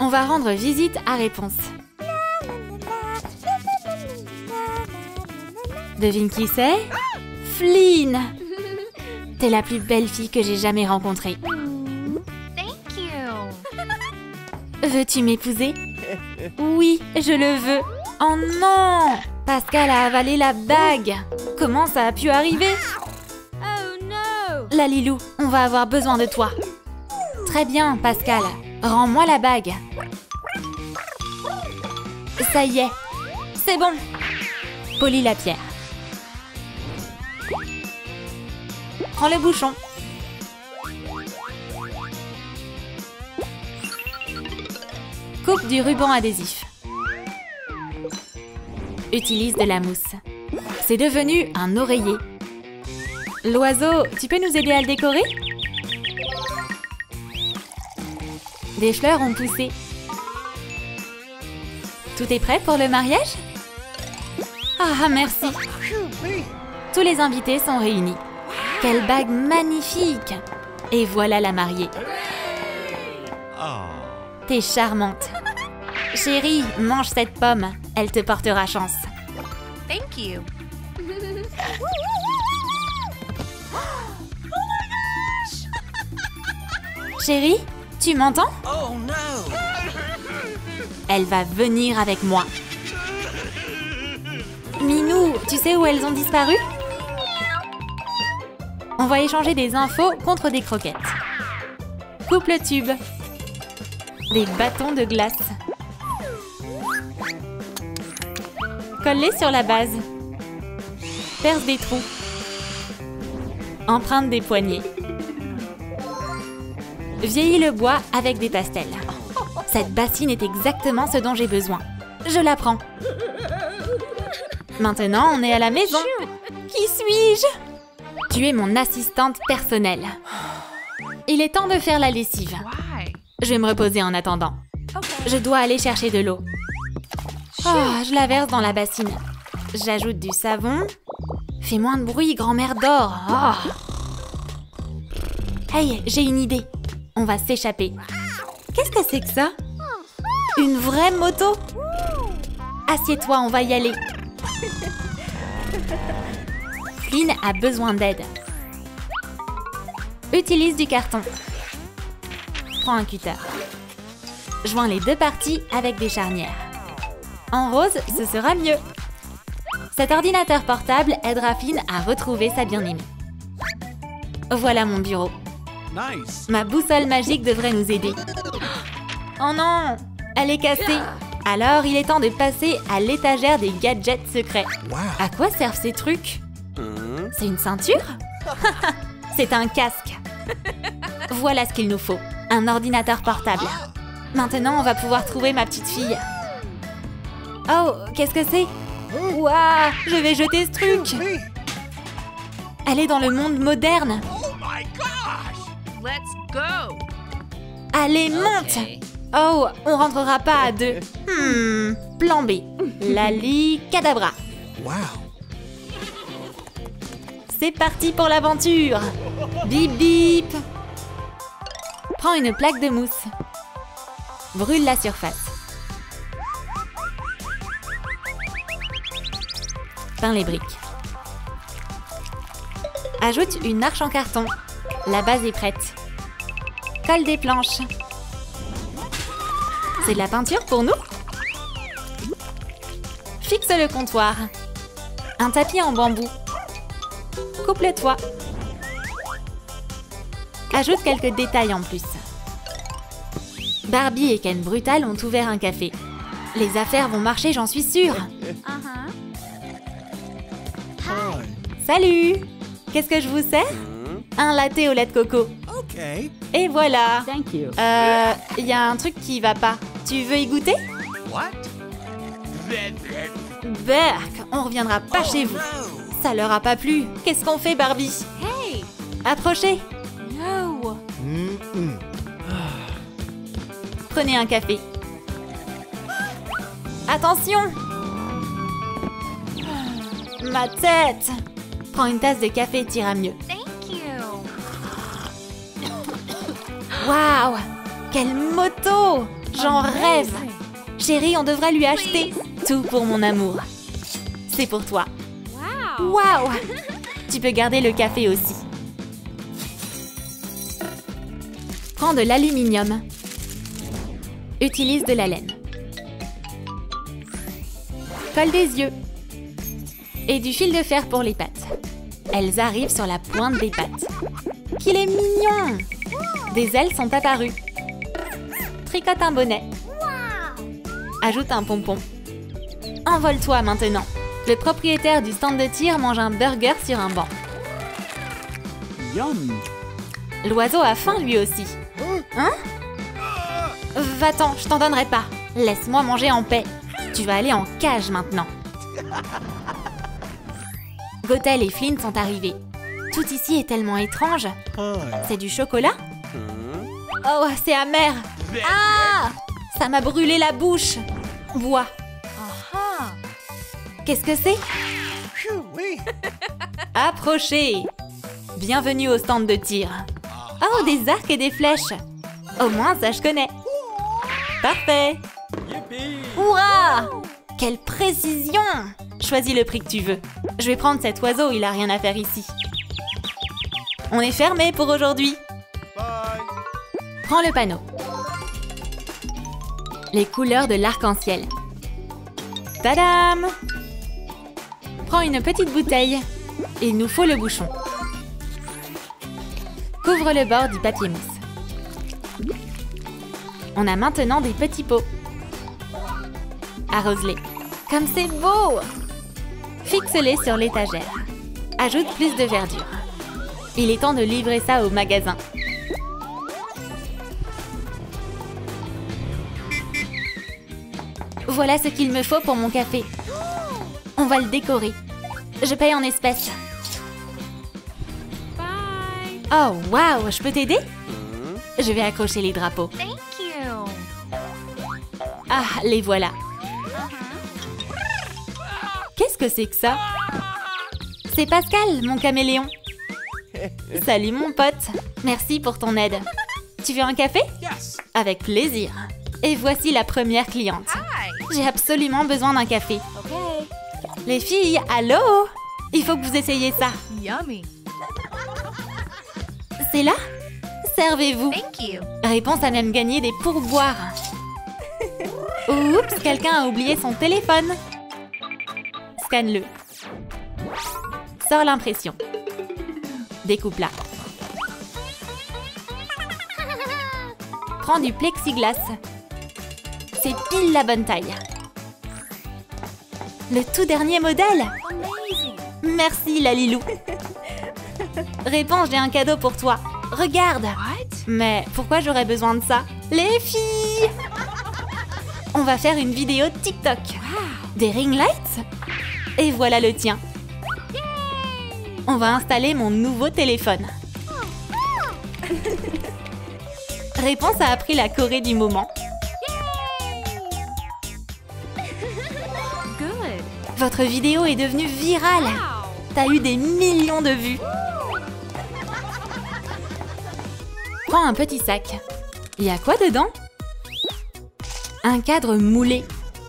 On va rendre visite à Réponse. Devine qui c'est? Flynn! T'es la plus belle fille que j'ai jamais rencontrée. Thank you. Veux-tu m'épouser? Oui, je le veux. Oh non! Pascal a avalé la bague. Comment ça a pu arriver? Oh no. Lalilou, on va avoir besoin de toi. Très bien, Pascal. Rends-moi la bague. Ça y est. C'est bon. Polis la pierre. Prends le bouchon. Coupe du ruban adhésif. Utilise de la mousse. C'est devenu un oreiller. L'oiseau, tu peux nous aider à le décorer? Des fleurs ont poussé. Tout est prêt pour le mariage? Ah, merci. Tous les invités sont réunis. Quelle bague magnifique! Et voilà la mariée. T'es charmante. Chérie, mange cette pomme. Elle te portera chance. Thank you. Chérie, tu m'entends? Oh no! Elle va venir avec moi. Minou, tu sais où elles ont disparu? On va échanger des infos contre des croquettes. Coupe le tube. Des bâtons de glace. Colle-les sur la base. Perce des trous. Emprunte des poignées. Vieillis le bois avec des pastels. Cette bassine est exactement ce dont j'ai besoin. Je la prends. Maintenant, on est à la maison. Qui suis-je? Tu es mon assistante personnelle. Il est temps de faire la lessive. Why? Je vais me reposer en attendant. Je dois aller chercher de l'eau. Oh, je la verse dans la bassine. J'ajoute du savon. Fais moins de bruit, grand-mère dort. Oh. Hey, j'ai une idée. On va s'échapper. Qu'est-ce que c'est que ça? Une vraie moto? Assieds-toi, on va y aller. Flynn a besoin d'aide. Utilise du carton. Prends un cutter. Joins les deux parties avec des charnières. En rose, ce sera mieux. Cet ordinateur portable aidera Flynn à retrouver sa bien-aimée. Voilà mon bureau. Nice. Ma boussole magique devrait nous aider. Oh non! Elle est cassée. Alors, il est temps de passer à l'étagère des gadgets secrets. Wow. À quoi servent ces trucs? C'est une ceinture? C'est un casque. Voilà ce qu'il nous faut. Un ordinateur portable. Maintenant, on va pouvoir trouver ma petite fille. Oh, qu'est-ce que c'est? Ouah, je vais jeter ce truc. Elle est dans le monde moderne. Oh my gosh! Let's go. Allez, monte! Okay. Oh, on rentrera pas à deux. Plan B. Lali cadabra. Wow. C'est parti pour l'aventure. Bip bip. Prends une plaque de mousse. Brûle la surface. Peins les briques. Ajoute une arche en carton. La base est prête. Colle des planches. C'est de la peinture pour nous? Fixe le comptoir. Un tapis en bambou. Coupe le toit. Ajoute quelques détails en plus. Barbie et Ken Brutal ont ouvert un café. Les affaires vont marcher, j'en suis sûre. Salut! Qu'est-ce que je vous sers? Un latte au lait de coco. Okay. Et voilà. Thank you. Il y a un truc qui va pas. Tu veux y goûter? What? Berk, on reviendra pas chez vous. Ça leur a pas plu. Qu'est-ce qu'on fait, Barbie? Hey. Approchez. No. Prenez un café. Attention! Ma tête! Prends une tasse de café, t'ira mieux. Thank you. Waouh! Quelle moto! J'en rêve. Chérie, on devrait lui acheter. Tout pour mon amour. C'est pour toi. Wow. Waouh! Tu peux garder le café aussi. Prends de l'aluminium. Utilise de la laine. Colle des yeux. Et du fil de fer pour les pattes. Elles arrivent sur la pointe des pattes. Qu'il est mignon! Des ailes sont apparues. Tricote un bonnet. Ajoute un pompon. Envole-toi maintenant. Le propriétaire du stand de tir mange un burger sur un banc. Yum. L'oiseau a faim lui aussi. Hein? Va-t'en, je t'en donnerai pas. Laisse-moi manger en paix. Tu vas aller en cage maintenant. Gothel et Flynn sont arrivés. Tout ici est tellement étrange. C'est du chocolat? Oh, c'est amer. Ah! Ça m'a brûlé la bouche. Bois. Qu'est-ce que c'est? Oui. Approchez. Bienvenue au stand de tir. Oh, des arcs et des flèches. Au moins, ça je connais. Parfait. Hurrah! Quelle précision! Choisis le prix que tu veux. Je vais prendre cet oiseau, il a rien à faire ici. On est fermé pour aujourd'hui. Bye. Prends le panneau. Les couleurs de l'arc-en-ciel. Tadam! Prends une petite bouteille. Il nous faut le bouchon. Couvre le bord du papier mousse. On a maintenant des petits pots. Arrose-les. Comme c'est beau! Fixe-les sur l'étagère. Ajoute plus de verdure. Il est temps de livrer ça au magasin. Voilà ce qu'il me faut pour mon café. On va le décorer. Je paye en espèces. Bye. Oh, waouh! Je peux t'aider? Je vais accrocher les drapeaux. Thank you. Ah, les voilà. Qu'est-ce que c'est que ça? C'est Pascal, mon caméléon. Salut mon pote. Merci pour ton aide. Tu veux un café? Yes. Avec plaisir. Et voici la première cliente. Hi. J'ai absolument besoin d'un café. Okay. Les filles, allô? Il faut que vous essayiez ça. Yummy. C'est là? Servez-vous. Thank you. Réponse à même gagner des pourboires. Oups, quelqu'un a oublié son téléphone. Scanne-le. Sors l'impression. Découpe-la. Prends du plexiglas. C'est pile la bonne taille. Le tout dernier modèle. Amazing. Merci, Lalilou. Réponse, j'ai un cadeau pour toi. Regarde. What? Mais pourquoi j'aurais besoin de ça? Les filles! On va faire une vidéo TikTok. Des ring lights? Et voilà le tien. On va installer mon nouveau téléphone. Réponse a appris la choré du moment. Good. Votre vidéo est devenue virale. Wow. T'as eu des millions de vues. Prends un petit sac. Il y a quoi dedans? Un cadre moulé.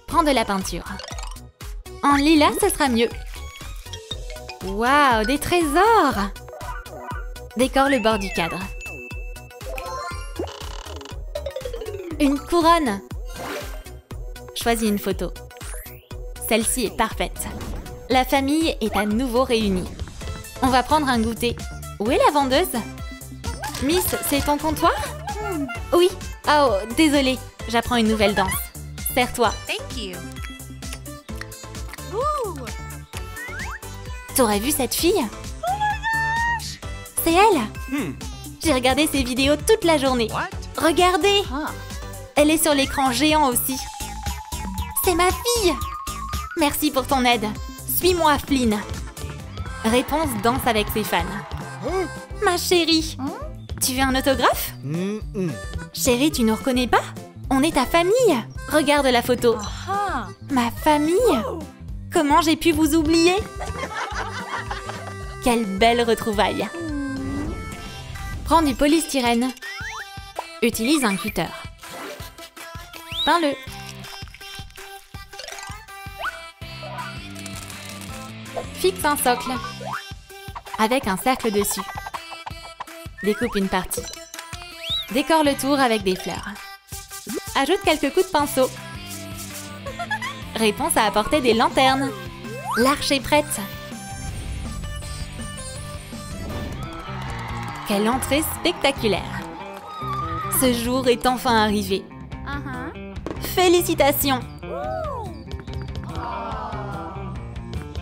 Prends de la peinture. En lilas, ce sera mieux. Waouh, des trésors! Décore le bord du cadre. Une couronne. Choisis une photo. Celle-ci est parfaite. La famille est à nouveau réunie. On va prendre un goûter. Où est la vendeuse? Miss, c'est ton comptoir? Oui. Oh, désolée. J'apprends une nouvelle danse. Serre-toi. Thank you. Ooh. T'aurais vu cette fille? C'est elle! J'ai regardé ses vidéos toute la journée. What? Regardez! Huh. Elle est sur l'écran géant aussi. C'est ma fille! Merci pour ton aide. Suis-moi, Flynn. Réponse danse avec ses fans. Ma chérie! Tu veux un autographe? Chérie, tu nous reconnais pas? On est ta famille! Regarde la photo. Huh. Ma famille? Comment j'ai pu vous oublier? Quelle belle retrouvaille! Prends du polystyrène. Utilise un cutter. Peins-le. Fixe un socle avec un cercle dessus. Découpe une partie. Décore le tour avec des fleurs. Ajoute quelques coups de pinceau. Réponse à apporter des lanternes. L'arche est prête. Quelle entrée spectaculaire! Ce jour est enfin arrivé. Félicitations!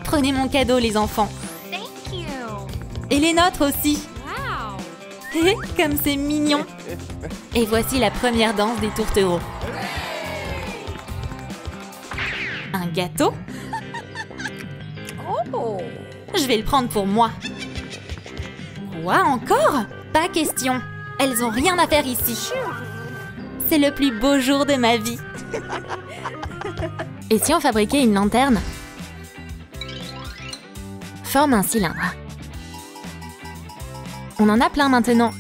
Prenez mon cadeau, les enfants. Thank you. Et les nôtres aussi. Wow. Comme c'est mignon. Et voici la première danse des tourtereaux. Un gâteau? Oh. Je vais le prendre pour moi. Quoi encore? Pas question. Elles ont rien à faire ici. C'est le plus beau jour de ma vie. Et si on fabriquait une lanterne? Forme un cylindre. On en a plein maintenant.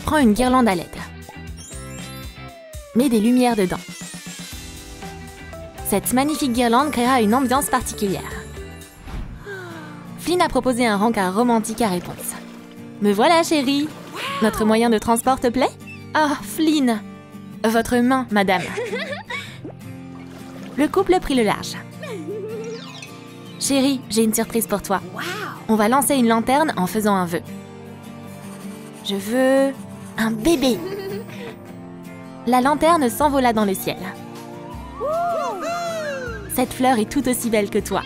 Prends une guirlande à LED. Mets des lumières dedans. Cette magnifique guirlande créera une ambiance particulière. Flynn a proposé un rencard romantique à réponse. Me voilà, chérie. Notre moyen de transport te plaît? Ah, Flynn. Votre main, madame. Le couple prit le large. Chérie, j'ai une surprise pour toi. Wow. On va lancer une lanterne en faisant un vœu. Je veux un bébé. La lanterne s'envola dans le ciel. Cette fleur est tout aussi belle que toi.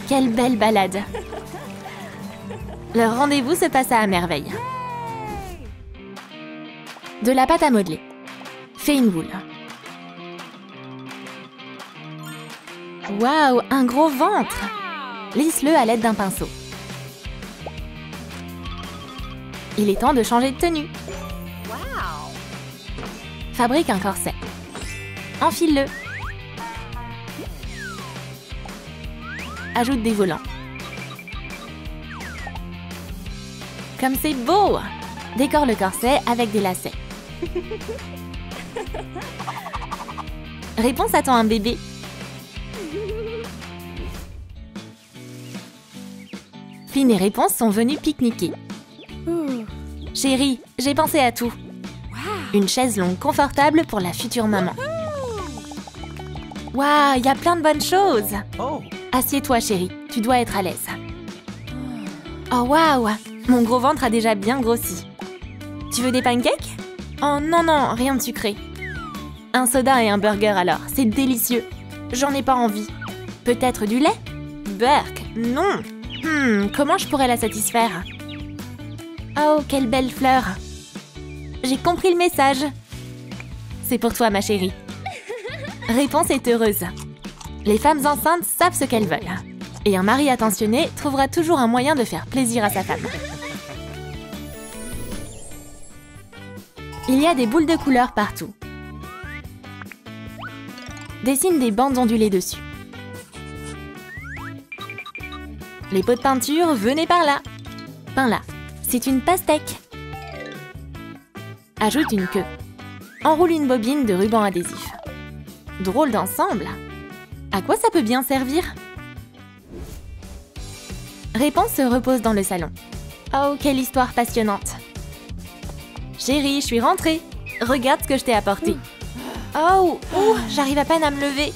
Quelle belle balade. Leur rendez-vous se passa à merveille. De la pâte à modeler. Fais une boule. Waouh, un gros ventre! Lisse-le à l'aide d'un pinceau. Il est temps de changer de tenue. Wow. Fabrique un corset. Enfile-le. Ajoute des volants. Comme c'est beau! Décore le corset avec des lacets. Réponse attend un bébé. Flynn et Réponse sont venus pique-niquer. Chérie, j'ai pensé à tout. Une chaise longue confortable pour la future maman. Waouh, il y a plein de bonnes choses. Oh. Assieds-toi, chérie, tu dois être à l'aise. Oh waouh, mon gros ventre a déjà bien grossi. Tu veux des pancakes? Oh non, non, rien de sucré. Un soda et un burger alors, c'est délicieux. J'en ai pas envie. Peut-être du lait? Burk, non. Comment je pourrais la satisfaire? Oh, quelle belle fleur. J'ai compris le message. C'est pour toi, ma chérie. Réponse est heureuse. Les femmes enceintes savent ce qu'elles veulent. Et un mari attentionné trouvera toujours un moyen de faire plaisir à sa femme. Il y a des boules de couleurs partout. Dessine des bandes ondulées dessus. Les pots de peinture, venez par là. Peins-la. C'est une pastèque. Ajoute une queue. Enroule une bobine de ruban adhésif. Drôle d'ensemble. À quoi ça peut bien servir? Réponse se repose dans le salon. Oh, quelle histoire passionnante. Chérie, je suis rentrée. Regarde ce que je t'ai apporté. Oh, j'arrive à peine à me lever.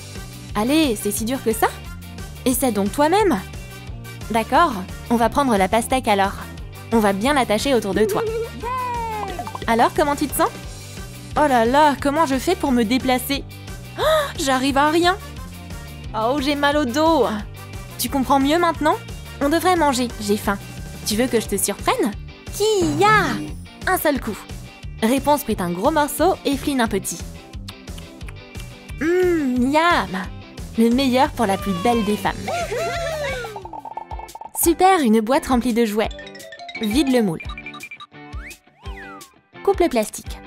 Allez, c'est si dur que ça? Essaie donc toi-même. D'accord, on va prendre la pastèque alors. On va bien l'attacher autour de toi. Alors, comment tu te sens? Oh là là, comment je fais pour me déplacer? Oh, j'arrive à rien. Oh, j'ai mal au dos. Tu comprends mieux maintenant? On devrait manger, j'ai faim. Tu veux que je te surprenne? Kia! Un seul coup. Réponse prit un gros morceau et Flynn un petit. Miam! Le meilleur pour la plus belle des femmes. Super, une boîte remplie de jouets. Vide le moule. Coupe le plastique.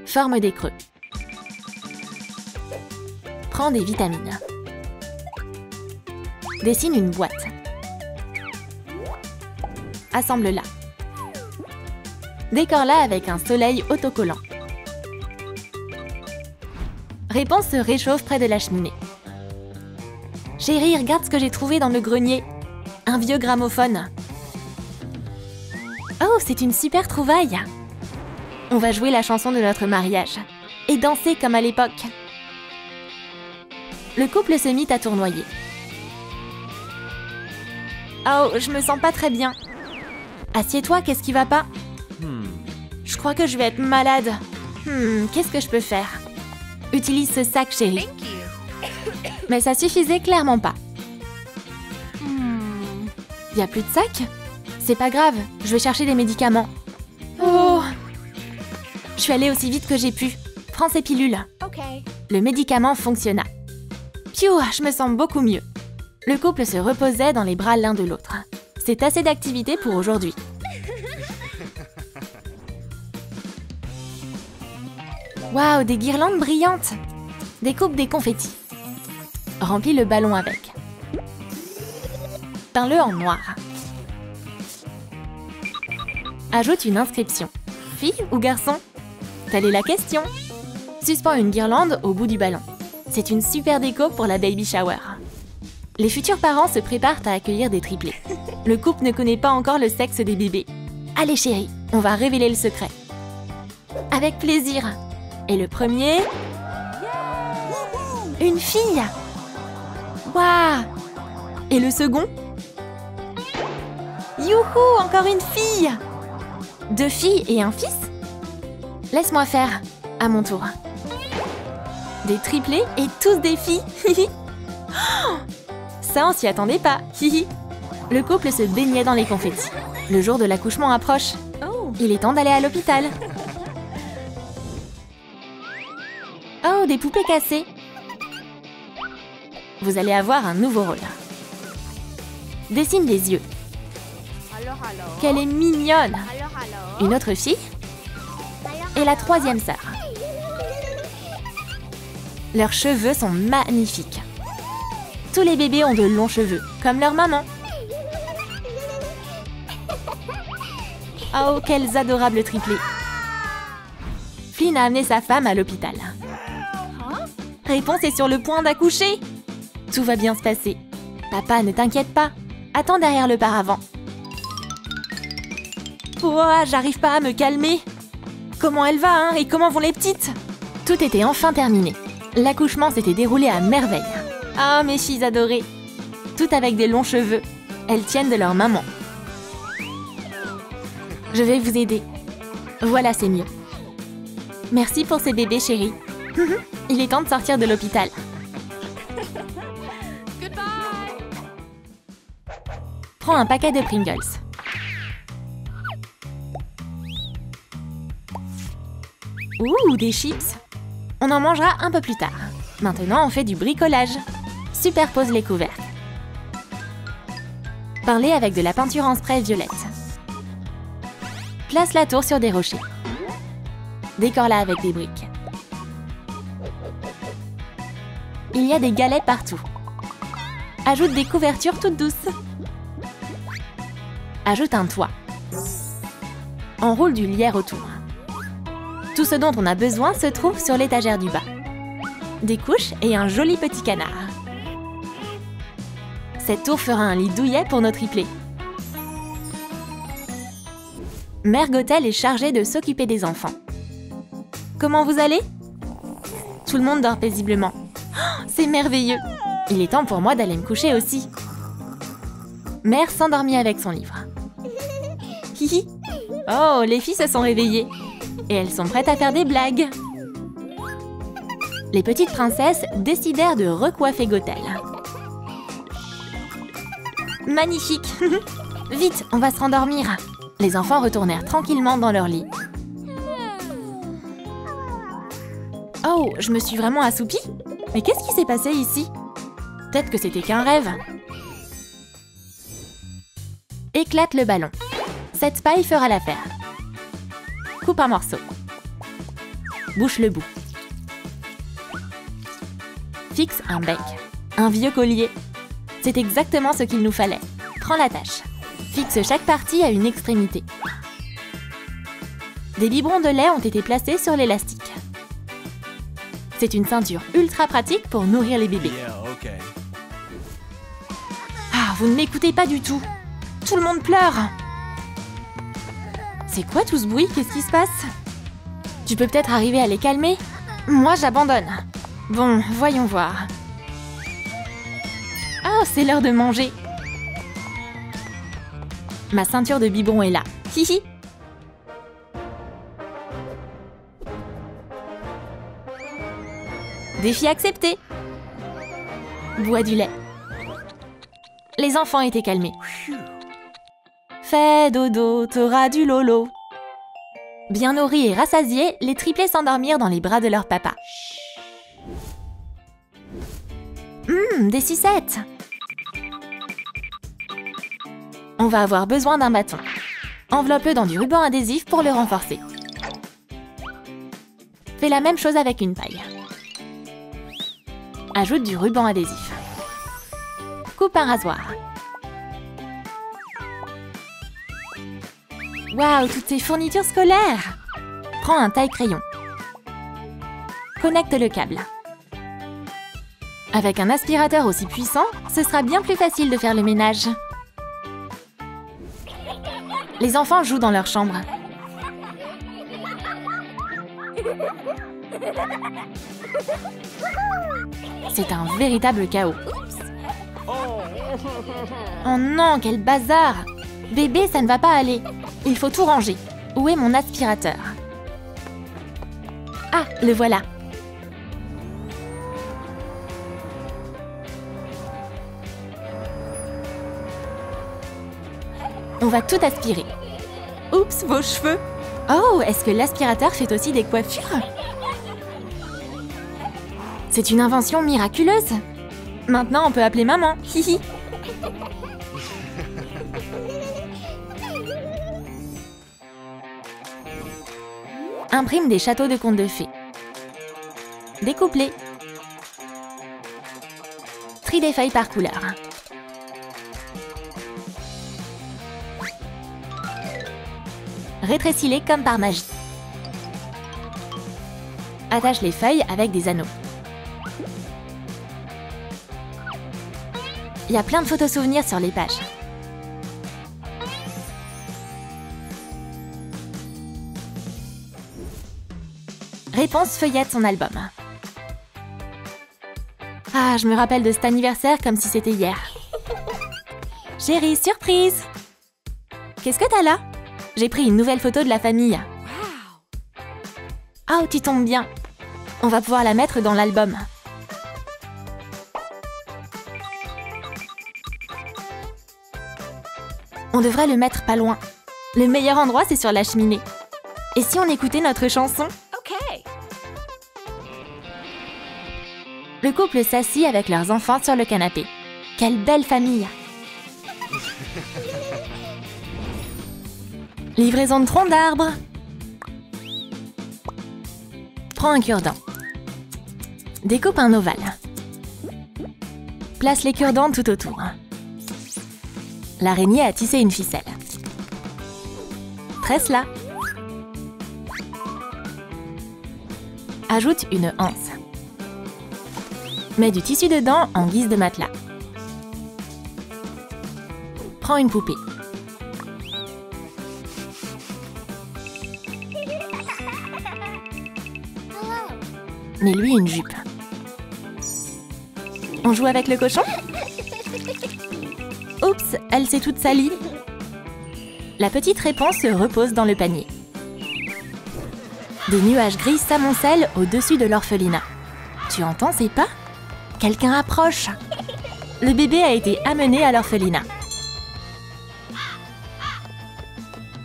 Forme des creux. Prends des vitamines. Dessine une boîte. Assemble-la. Décore-la avec un soleil autocollant. Réponse se réchauffe près de la cheminée. Chérie, regarde ce que j'ai trouvé dans le grenier. Un vieux gramophone. Oh, c'est une super trouvaille. On va jouer la chanson de notre mariage et danser comme à l'époque. Le couple se mit à tournoyer. Oh, je me sens pas très bien. Assieds-toi, qu'est-ce qui va pas? Je crois que je vais être malade. Qu'est-ce que je peux faire? Utilise ce sac, chérie. Thank you. Mais ça suffisait clairement pas. Y a plus de sac? C'est pas grave, je vais chercher des médicaments. Oh! Je suis allée aussi vite que j'ai pu. Prends ces pilules. Okay. Le médicament fonctionna. Piou, je me sens beaucoup mieux. Le couple se reposait dans les bras l'un de l'autre. C'est assez d'activité pour aujourd'hui. Waouh, des guirlandes brillantes! Découpe des confettis. Remplis le ballon avec. Peins-le en noir. Ajoute une inscription. Fille ou garçon? Telle est la question. Suspends une guirlande au bout du ballon. C'est une super déco pour la baby shower. Les futurs parents se préparent à accueillir des triplés. Le couple ne connaît pas encore le sexe des bébés. Allez chérie, on va révéler le secret. Avec plaisir. Et le premier... Une fille! Waouh! Et le second? Youhou! Encore une fille! 2 filles et un fils? Laisse-moi faire, à mon tour. Des triplés et tous des filles! Ça, on s'y attendait pas! Le couple se baignait dans les confettis. Le jour de l'accouchement approche. Il est temps d'aller à l'hôpital. Oh, des poupées cassées! Vous allez avoir un nouveau rôle. Dessine des yeux. Hello. Qu'elle est mignonne! Hello. Une autre fille et la 3e sœur. Leurs cheveux sont magnifiques. Tous les bébés ont de longs cheveux, comme leur maman. Oh, quels adorables triplés! Flynn a amené sa femme à l'hôpital. Réponse est sur le point d'accoucher. Tout va bien se passer. Papa, ne t'inquiète pas. Attends derrière le paravent. Oh, j'arrive pas à me calmer. Comment elle va, hein? Et comment vont les petites? Tout était enfin terminé. L'accouchement s'était déroulé à merveille. Ah, mes filles adorées. Toutes avec des longs cheveux. Elles tiennent de leur maman. Je vais vous aider. Voilà, c'est mieux. Merci pour ces bébés, chérie. Il est temps de sortir de l'hôpital. Goodbye. Prends un paquet de Pringles. Ouh, des chips. On en mangera un peu plus tard. Maintenant, on fait du bricolage. Superpose les couverts. Peins-les avec de la peinture en spray violette. Place la tour sur des rochers. Décore-la avec des briques. Il y a des galets partout. Ajoute des couvertures toutes douces. Ajoute un toit. Enroule du lierre autour. Tout ce dont on a besoin se trouve sur l'étagère du bas. Des couches et un joli petit canard. Cette tour fera un lit douillet pour nos triplés. Mère Gothel est chargée de s'occuper des enfants. Comment vous allez? Tout le monde dort paisiblement. Oh, c'est merveilleux! Il est temps pour moi d'aller me coucher aussi. Mère s'endormit avec son livre. Hihi! Oh, les filles se sont réveillées. Et elles sont prêtes à faire des blagues. Les petites princesses décidèrent de recoiffer Gothel. Magnifique! Vite, on va se rendormir. Les enfants retournèrent tranquillement dans leur lit. Oh, je me suis vraiment assoupie? Mais qu'est-ce qui s'est passé ici? Peut-être que c'était qu'un rêve. Éclate le ballon. Cette paille fera l'affaire. Coupe un morceau. Bouche le bout. Fixe un bec. Un vieux collier. C'est exactement ce qu'il nous fallait. Prends la tâche. Fixe chaque partie à une extrémité. Des biberons de lait ont été placés sur l'élastique. C'est une ceinture ultra pratique pour nourrir les bébés. Yeah, okay. Ah, vous ne m'écoutez pas du tout. Tout le monde pleure. C'est quoi tout ce bruit? Qu'est-ce qui se passe? Tu peux peut-être arriver à les calmer? Moi, j'abandonne. Bon, voyons voir. Oh, c'est l'heure de manger. Ma ceinture de biberon est là. Hihi. Défi accepté. Bois du lait. Les enfants étaient calmés. Fais dodo, t'auras du lolo. Bien nourris et rassasiés, les triplés s'endormirent dans les bras de leur papa. Des sucettes. On va avoir besoin d'un bâton. Enveloppe-le dans du ruban adhésif pour le renforcer. Fais la même chose avec une paille. Ajoute du ruban adhésif. Coupe un rasoir. Waouh, toutes ces fournitures scolaires! Prends un taille-crayon. Connecte le câble. Avec un aspirateur aussi puissant, ce sera bien plus facile de faire le ménage. Les enfants jouent dans leur chambre. C'est un véritable chaos. Oh non, quel bazar! Bébé, ça ne va pas aller. Il faut tout ranger. Où est mon aspirateur? Ah, le voilà. On va tout aspirer. Oups, vos cheveux! Oh, est-ce que l'aspirateur fait aussi des coiffures? C'est une invention miraculeuse. Maintenant, on peut appeler maman. Hihi. Imprime des châteaux de contes de fées. Découpe-les. Trie des feuilles par couleur. Rétrécis-les comme par magie. Attache les feuilles avec des anneaux. Il y a plein de photos souvenirs sur les pages. Réponse feuillette son album. Ah, je me rappelle de cet anniversaire comme si c'était hier. Chérie, surprise! Qu'est-ce que t'as là? J'ai pris une nouvelle photo de la famille. Oh, tu tombes bien. On va pouvoir la mettre dans l'album. On devrait le mettre pas loin. Le meilleur endroit, c'est sur la cheminée. Et si on écoutait notre chanson? Okay. Le couple s'assit avec leurs enfants sur le canapé. Quelle belle famille! Livraison de troncs d'arbres. Prends un cure-dent. Découpe un ovale. Place les cure-dents tout autour. L'araignée a tissé une ficelle. Tresse-la. Ajoute une anse. Mets du tissu dedans en guise de matelas. Prends une poupée. Mets-lui une jupe. On joue avec le cochon? Oups, elle s'est toute salie. La petite réponse se repose dans le panier. Des nuages gris s'amoncellent au-dessus de l'orphelinat. Tu entends ces pas? Quelqu'un approche. Le bébé a été amené à l'orphelinat.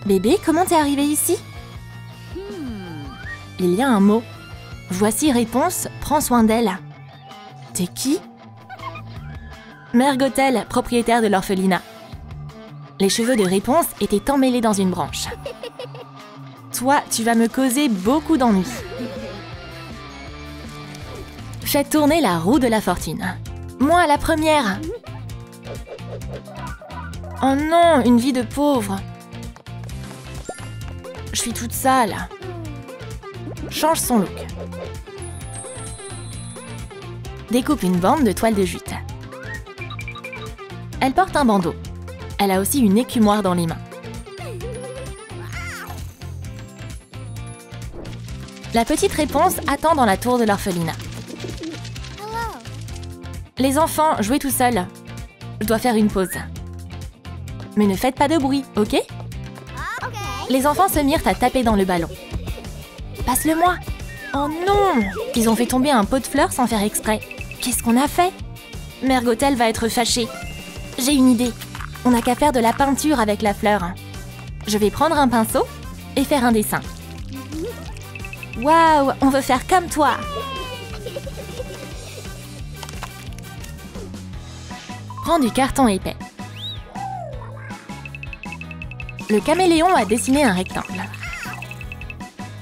Bébé, comment t'es arrivé ici? Il y a un mot. Voici réponse, prends soin d'elle. T'es qui? Mère Gothel, propriétaire de l'orphelinat. Les cheveux de réponse étaient emmêlés dans une branche. Toi, tu vas me causer beaucoup d'ennuis. Fais tourner la roue de la fortune. Moi, la première. Oh non, une vie de pauvre. Je suis toute sale. Change son look. Découpe une bande de toile de jute. Elle porte un bandeau. Elle a aussi une écumoire dans les mains. La petite réponse attend dans la tour de l'orphelinat. Les enfants, jouez tout seuls. Je dois faire une pause. Mais ne faites pas de bruit, ok? Les enfants se mirent à taper dans le ballon. Passe-le-moi! Oh non! Ils ont fait tomber un pot de fleurs sans faire exprès. Qu'est-ce qu'on a fait? Mère Gothel va être fâchée. J'ai une idée. On n'a qu'à faire de la peinture avec la fleur. Je vais prendre un pinceau et faire un dessin. Waouh! On veut faire comme toi! Prends du carton épais. Le caméléon a dessiné un rectangle.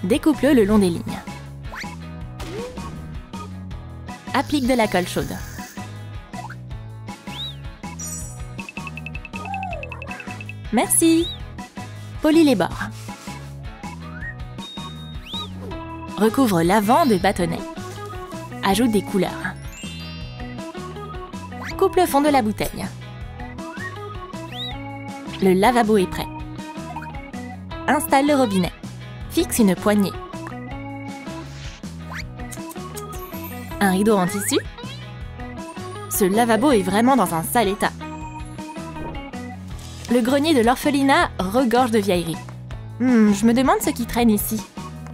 Découpe-le le long des lignes. Applique de la colle chaude. Merci. Polis les bords. Recouvre l'avant de bâtonnets. Ajoute des couleurs. Coupe le fond de la bouteille. Le lavabo est prêt. Installe le robinet. Fixe une poignée. Un rideau en tissu. Ce lavabo est vraiment dans un sale état. Le grenier de l'orphelinat regorge de vieilleries. Je me demande ce qui traîne ici.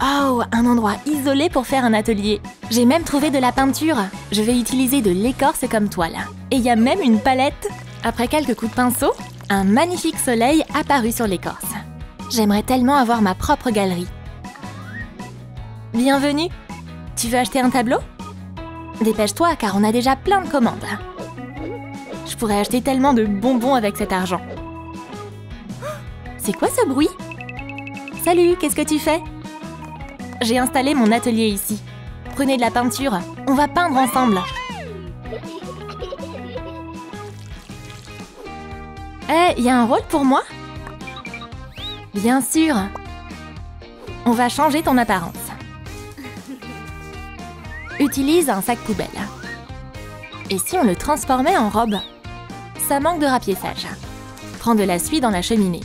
Oh, un endroit isolé pour faire un atelier. J'ai même trouvé de la peinture. Je vais utiliser de l'écorce comme toile. Et il y a même une palette. Après quelques coups de pinceau, un magnifique soleil apparut sur l'écorce. J'aimerais tellement avoir ma propre galerie. Bienvenue. Tu veux acheter un tableau? Dépêche-toi car on a déjà plein de commandes. Je pourrais acheter tellement de bonbons avec cet argent. C'est quoi ce bruit? Salut, qu'est-ce que tu fais? J'ai installé mon atelier ici. Prenez de la peinture, on va peindre ensemble. Il y a un rôle pour moi? Bien sûr. On va changer ton apparence. Utilise un sac poubelle. Et si on le transformait en robe? Ça manque de rapiessage. Prends de la suie dans la cheminée.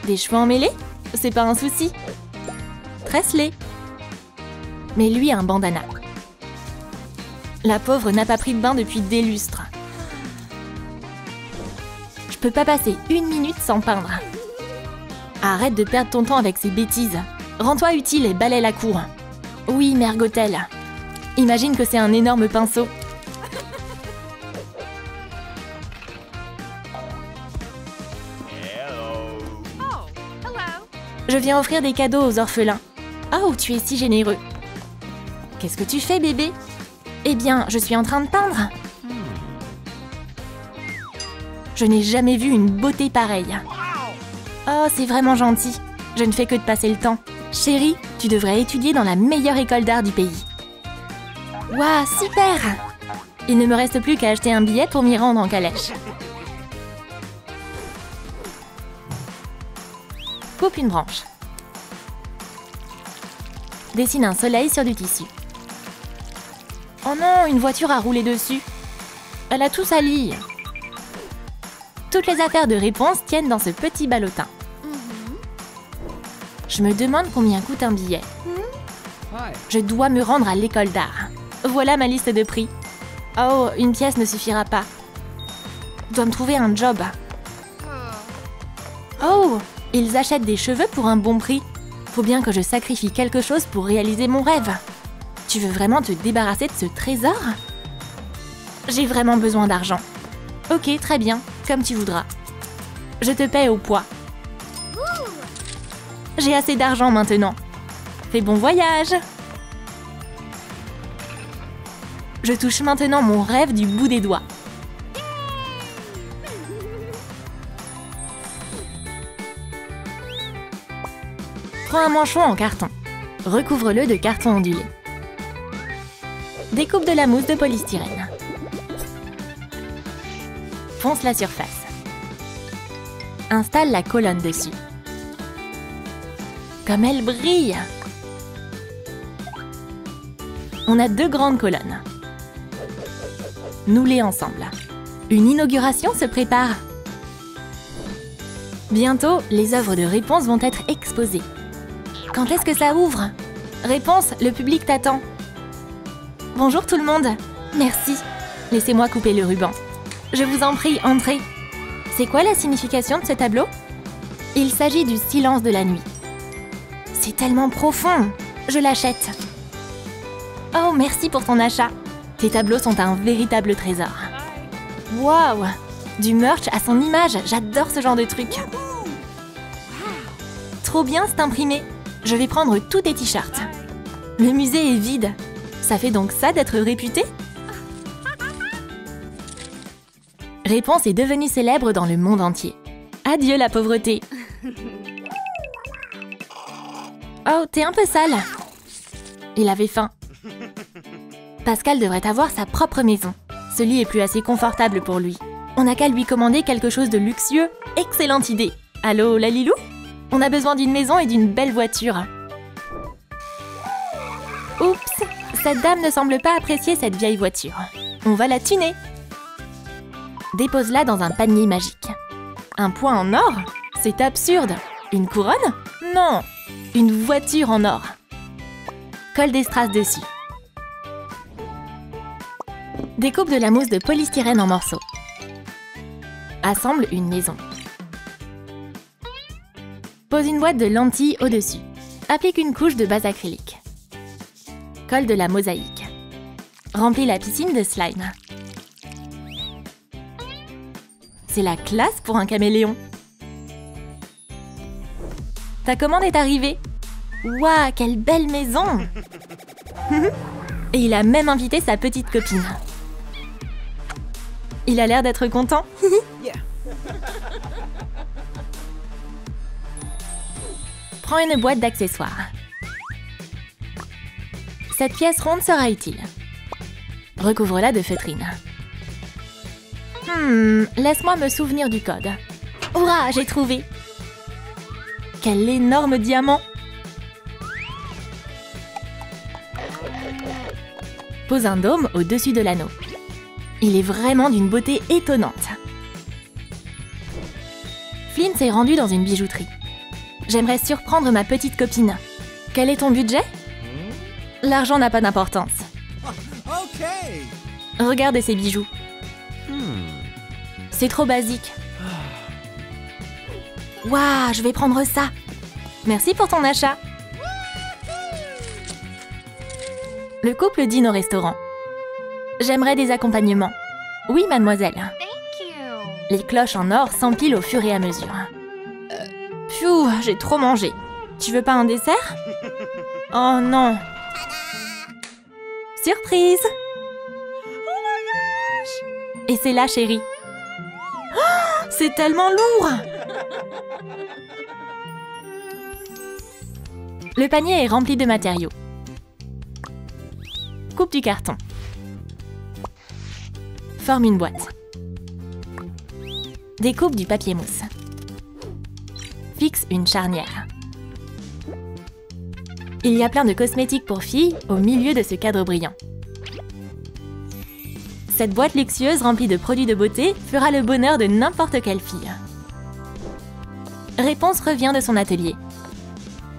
Des cheveux emmêlés? C'est pas un souci. Tresse-les. Mets-lui un bandana. La pauvre n'a pas pris de bain depuis des lustres. Je peux pas passer une minute sans peindre. Arrête de perdre ton temps avec ces bêtises. Rends-toi utile et balaie la cour. Oui, Mère Gothel. Imagine que c'est un énorme pinceau. Je viens offrir des cadeaux aux orphelins. Oh, tu es si généreux. Qu'est-ce que tu fais, bébé? Eh bien, je suis en train de peindre. Je n'ai jamais vu une beauté pareille. Oh, c'est vraiment gentil. Je ne fais que de passer le temps. Chérie, tu devrais étudier dans la meilleure école d'art du pays. Waouh, super! Il ne me reste plus qu'à acheter un billet pour m'y rendre en calèche. Coupe une branche. Dessine un soleil sur du tissu. Oh non, une voiture a roulé dessus. Elle a tout sali. Toutes les affaires de réponse tiennent dans ce petit ballotin. Je me demande combien coûte un billet. Je dois me rendre à l'école d'art. Voilà ma liste de prix. Oh, une pièce ne suffira pas. Je dois me trouver un job. Oh, ils achètent des cheveux pour un bon prix. Faut bien que je sacrifie quelque chose pour réaliser mon rêve. Tu veux vraiment te débarrasser de ce trésor? J'ai vraiment besoin d'argent. Ok, très bien, comme tu voudras. Je te paie au poids. J'ai assez d'argent maintenant. Fais bon voyage! Je touche maintenant mon rêve du bout des doigts. Prends un manchon en carton. Recouvre-le de carton ondulé. Découpe de la mousse de polystyrène. Ponce la surface. Installe la colonne dessus. Comme elle brille! On a 2 grandes colonnes. Noue-les ensemble. Une inauguration se prépare. Bientôt, les œuvres de Réponse vont être exposées. Quand est-ce que ça ouvre? Réponse, le public t'attend. Bonjour tout le monde. Merci. Laissez-moi couper le ruban. Je vous en prie, entrez. C'est quoi la signification de ce tableau? Il s'agit du silence de la nuit. C'est tellement profond. Je l'achète. Oh, merci pour ton achat. Tes tableaux sont un véritable trésor. Waouh! Du merch à son image, j'adore ce genre de truc. Trop bien, c'est imprimé. Je vais prendre tous tes t-shirts. Le musée est vide. Ça fait donc ça d'être réputé? Réponse est devenue célèbre dans le monde entier. Adieu la pauvreté. Oh, t'es un peu sale. Il avait faim. Pascal devrait avoir sa propre maison. Ce lit est plus assez confortable pour lui. On n'a qu'à lui commander quelque chose de luxueux. Excellente idée. Allô, Lalilou? On a besoin d'une maison et d'une belle voiture. Oups, cette dame ne semble pas apprécier cette vieille voiture. On va la tuner. Dépose-la dans un panier magique. Un point en or? C'est absurde. Une couronne? Non, une voiture en or. Colle des strass dessus. Découpe de la mousse de polystyrène en morceaux. Assemble une maison. Pose une boîte de lentilles au-dessus. Applique une couche de base acrylique. Colle de la mosaïque. Remplis la piscine de slime. C'est la classe pour un caméléon. Ta commande est arrivée. Waouh, quelle belle maison! Et il a même invité sa petite copine. Il a l'air d'être content. Prends une boîte d'accessoires. Cette pièce ronde sera utile. Recouvre-la de feutrine. Laisse-moi me souvenir du code. Hurrah, j'ai trouvé! Quel énorme diamant! Pose un dôme au-dessus de l'anneau. Il est vraiment d'une beauté étonnante. Flynn s'est rendu dans une bijouterie. J'aimerais surprendre ma petite copine. Quel est ton budget? L'argent n'a pas d'importance. Okay. Regardez ces bijoux. C'est trop basique. Waouh, je vais prendre ça. Merci pour ton achat. Le couple dîne au restaurant. J'aimerais des accompagnements. Oui, mademoiselle. Thank you. Les cloches en or s'empilent au fur et à mesure. Pfiou, j'ai trop mangé. Tu veux pas un dessert? Oh non. Surprise! Oh my gosh! Et c'est là, chérie. Oh, c'est tellement lourd! Le panier est rempli de matériaux. Coupe du carton. Forme une boîte. Découpe du papier mousse. Fixe une charnière. Il y a plein de cosmétiques pour filles au milieu de ce cadre brillant. Cette boîte luxueuse remplie de produits de beauté fera le bonheur de n'importe quelle fille. Réponse revient de son atelier.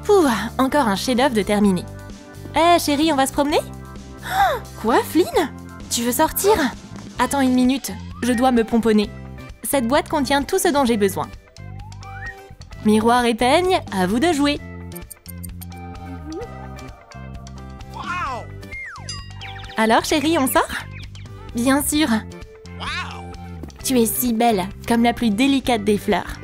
Pouh, encore un chef-d'œuvre de terminé. Eh chérie, on va se promener? Oh, quoi, Flynn? Tu veux sortir? Attends une minute, je dois me pomponner. Cette boîte contient tout ce dont j'ai besoin. Miroir et peigne, à vous de jouer. Wow. Alors chérie, on sort? Bien sûr. Tu es si belle, comme la plus délicate des fleurs.